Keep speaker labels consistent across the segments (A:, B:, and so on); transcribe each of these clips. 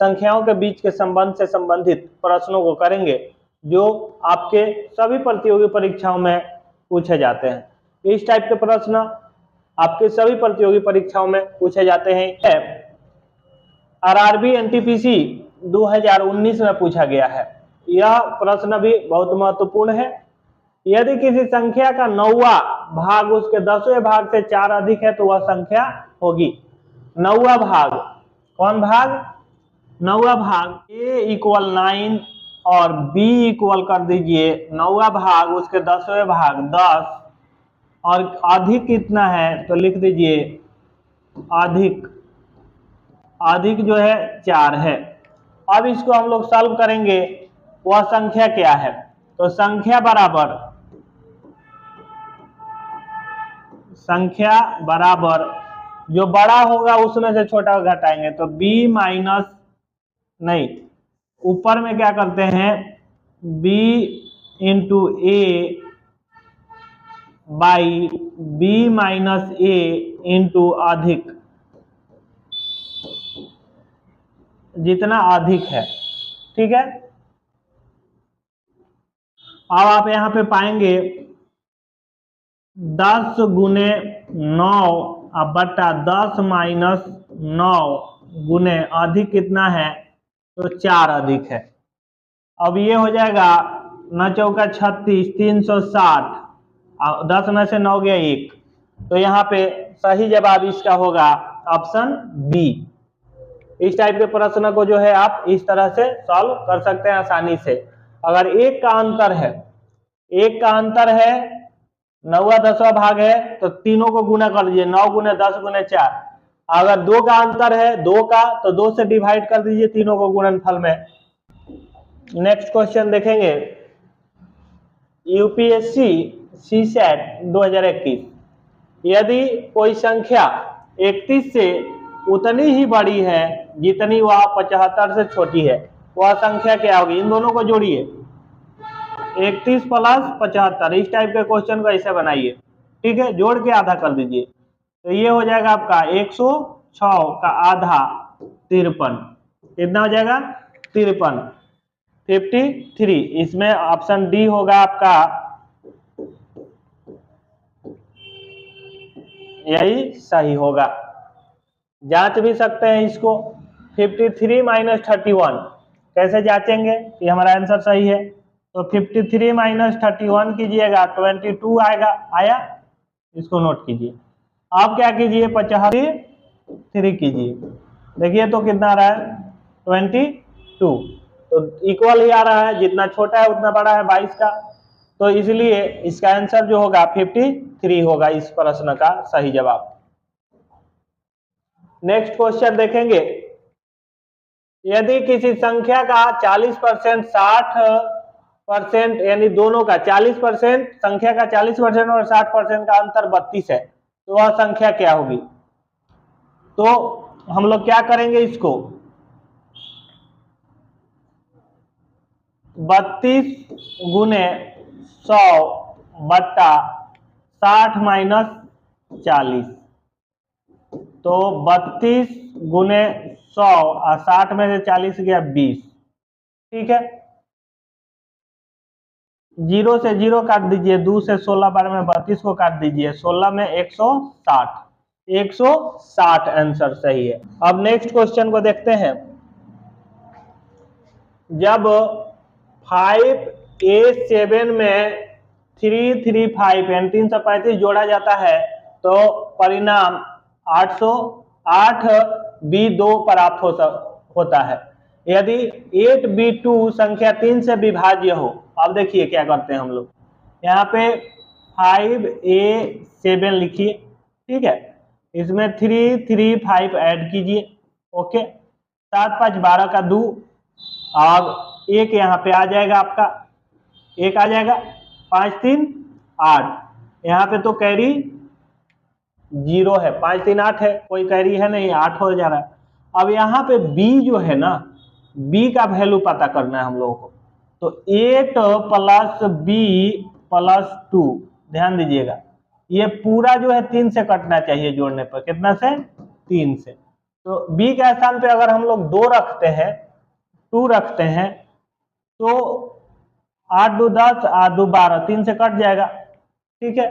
A: संख्याओं के बीच के संबंध से संबंधित प्रश्नों को करेंगे जो आपके सभी प्रतियोगी परीक्षाओं में पूछे जाते हैं। इस टाइप के प्रश्न आपके सभी प्रतियोगी परीक्षाओं में पूछे जाते हैं। आरआरबी एनटीपीसी 2019 में पूछा गया है। यह प्रश्न भी बहुत महत्वपूर्ण है। यदि किसी संख्या का 9वां भाग उसके 10वें भाग से 4 अधिक है तो वह संख्या होगी। 9वां भाग, कौन भाग? 9वां भाग a = 9 और b इक्वल कर दीजिए 9वां भाग उसके 10वें भाग 10 और अधिक कितना है तो लिख दीजिए अधिक जो है 4 है। अब इसको हम लोग सॉल्व करेंगे, वह संख्या क्या है? तो संख्या बराबर जो बड़ा होगा उसमें से छोटा घटाएंगे तो b माइनस, नहीं ऊपर में क्या करते हैं, b into a by b minus a into अधिक, जितना अधिक है। ठीक है, अब आप यहाँ पे पाएंगे 10 गुने 9 अब बटा 10 माइनस 9 गुने अधिक कितना है तो 4 अधिक है। अब ये हो जाएगा 9 चौका 36, 360, 10 में से 9 गया 1, तो यहाँ पे सही जवाब इसका होगा ऑप्शन बी। इस टाइप के प्रश्न को जो है आप इस तरह से सॉल्व कर सकते हैं आसानी से। अगर एक का अंतर है 9वां 10वां भाग है तो तीनों को गुना कर दीजिए, 9 गुने 10 गुने 4। अगर 2 का अंतर है 2 का तो 2 से डिवाइड कर दीजिए तीनों को गुणनफल में। नेक्स्ट क्वेश्चन देखेंगे, यूपीएससी सीसेट 2021। यदि कोई संख्या 31 से उतनी ही बड़ी है जितनी वह 75 से छोटी है, वह संख्या क्या होगी? इन दोनों को जोड़िए, 31 प्लस 75, इस टाइप के क्वेश्चन को ऐसे बनाइए। ठीक है, जोड़ के आधा कर दीजिए तो ये हो जाएगा आपका 106 का आधा 53। कितना हो जाएगा? 53, 53। इसमें ऑप्शन डी होगा आपका, यही सही होगा। जांच भी सकते हैं इसको, 53 माइनस 31 कैसे जांचेंगे कि हमारा आंसर सही है? तो 53 माइनस 31 कीजिएगा 22 आएगा। आया? इसको नोट कीजिए। आप क्या कीजिए 75 कीजिए, देखिए तो कितना आ रहा है 22, तो इक्वल ही आ रहा है, जितना छोटा है उतना बड़ा है 22 का, तो इसलिए इसका आंसर जो होगा 53 होगा इस प्रश्न का सही जवाब। नेक्स्ट क्वेश्चन देखेंगे, यदि किसी संख्या का 40% 60% यानी दोनों का 40%, संख्या का 40% और 60% का अंतर 32 है तो वह संख्या क्या होगी? तो हम लोग क्या करेंगे, इसको 32 गुने 100 बट्टा 60 माइनस 40, तो 32 गुने 100 और 60 में से 40 गया 20। ठीक है, 0 से 0 काट दीजिए, 2 से 16 बार में 32 को काट दीजिए, 16 में 160 आंसर सही है। अब नेक्स्ट क्वेश्चन को देखते हैं, जब 5A7 में 335 यानी 335 जोड़ा जाता है तो परिणाम 808B2 प्राप्त होता है। यदि 8B2 संख्या 3 से विभाज्य हो, अब देखिए क्या करते हैं हम लोग, यहाँ पे 5A7 लिखिए। ठीक है, इसमें 335 ऐड कीजिए। ओके, 7 5 12 का 2 और 1 यहाँ पे आ जाएगा, आपका 1 आ जाएगा, 5 3 8, यहाँ पे तो कैरी 0 है, 5 3 8 है, कोई कैरी है नहीं, 8 हो जा रहा है। अब यहाँ पे b जो है ना, b का वैल्यू पता करना है हम लोगों को, तो 8 प्लस b प्लस 2, ध्यान दीजिएगा ये पूरा जो है 3 से कटना चाहिए जोड़ने पर, कितना से? 3 से। तो बी के स्थान पे अगर हम लोग 2 रखते हैं, 2 रखते हैं, तो 8 2 10, 8 2 12, 3 से कट जाएगा, ठीक है।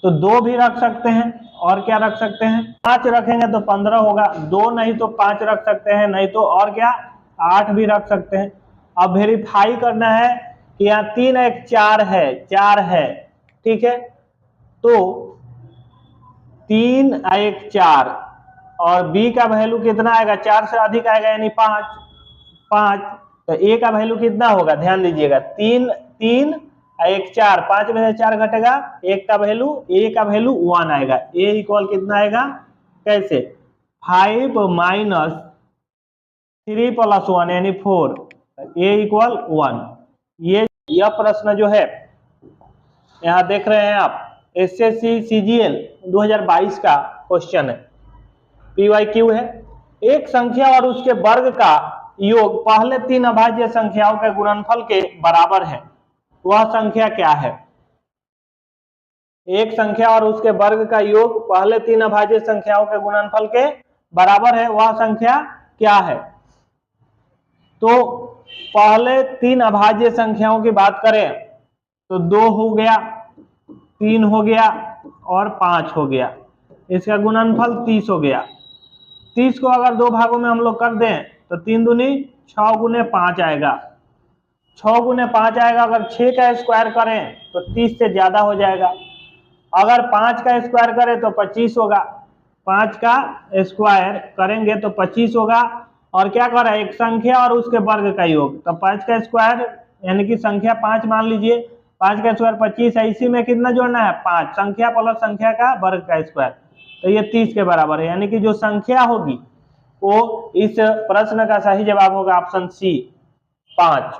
A: तो 2 भी रख सकते हैं, और क्या रख सकते हैं, 5 रखेंगे तो 15 होगा, 2 नहीं तो 5 रख सकते हैं, नहीं तो और क्या 8 भी रख सकते हैं। अब वेरीफाई करना है कि यहाँ 3 1 4 है, 4 है, ठीक है। तो 3 1 4 और बी का वैल्यू कितना आएगा, 4 से अधिक आएगा यानी 5, 5। तो ए का वैल्यू कितना होगा, ध्यान दीजिएगा, 3 3 1 4, 5 में से 4 घटेगा, एक का वैल्यू, ए का वैल्यू 1 आएगा। ए इक्वल कितना आएगा, कैसे, 5 माइनस 3 प्लस 1 यानी 4, ए इक्वल 1। यह प्रश्न जो है यहाँ देख रहे हैं आप, एसएससी सीजीएल 2022 का क्वेश्चन है, पीवाईक्यू है। एक संख्या और उसके वर्ग का योग पहले 3 अभाज्य संख्याओं के गुणनफल के बराबर है, वह संख्या क्या है। एक संख्या और उसके वर्ग का योग पहले 3 अभाज्य संख्याओं के गुणनफल के बराबर है, वह संख्या क्या है। तो पहले 3 अभाज्य संख्याओं की बात करें तो 2 हो गया, 3 हो गया और 5 हो गया, इसका गुणनफल 30 हो गया। 30 को अगर 2 भागों में हम लोग कर दें तो 3 दूनी 6 गुने 5 आएगा, 6 गुने 5 आएगा। अगर 6 का स्क्वायर करें तो 30 से ज्यादा हो जाएगा, अगर 5 का स्क्वायर करें तो 25 होगा, 5 का स्क्वायर करेंगे तो 25 होगा। और क्या कर रहा है, एक संख्या और उसके वर्ग का योग, तो 5 का स्क्वायर यानी कि संख्या 5 मान लीजिए, 5 का स्क्वायर 25 है, इसी में कितना जोड़ना है, 5, संख्या प्लस संख्या का वर्ग का स्क्वायर, तो ये 30 के बराबर है। यानी कि जो संख्या होगी वो इस प्रश्न का सही जवाब होगा ऑप्शन सी, 5।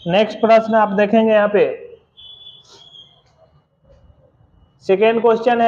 A: नेक्स्ट प्रश्न आप देखेंगे यहाँ पे, सेकेंड क्वेश्चन है,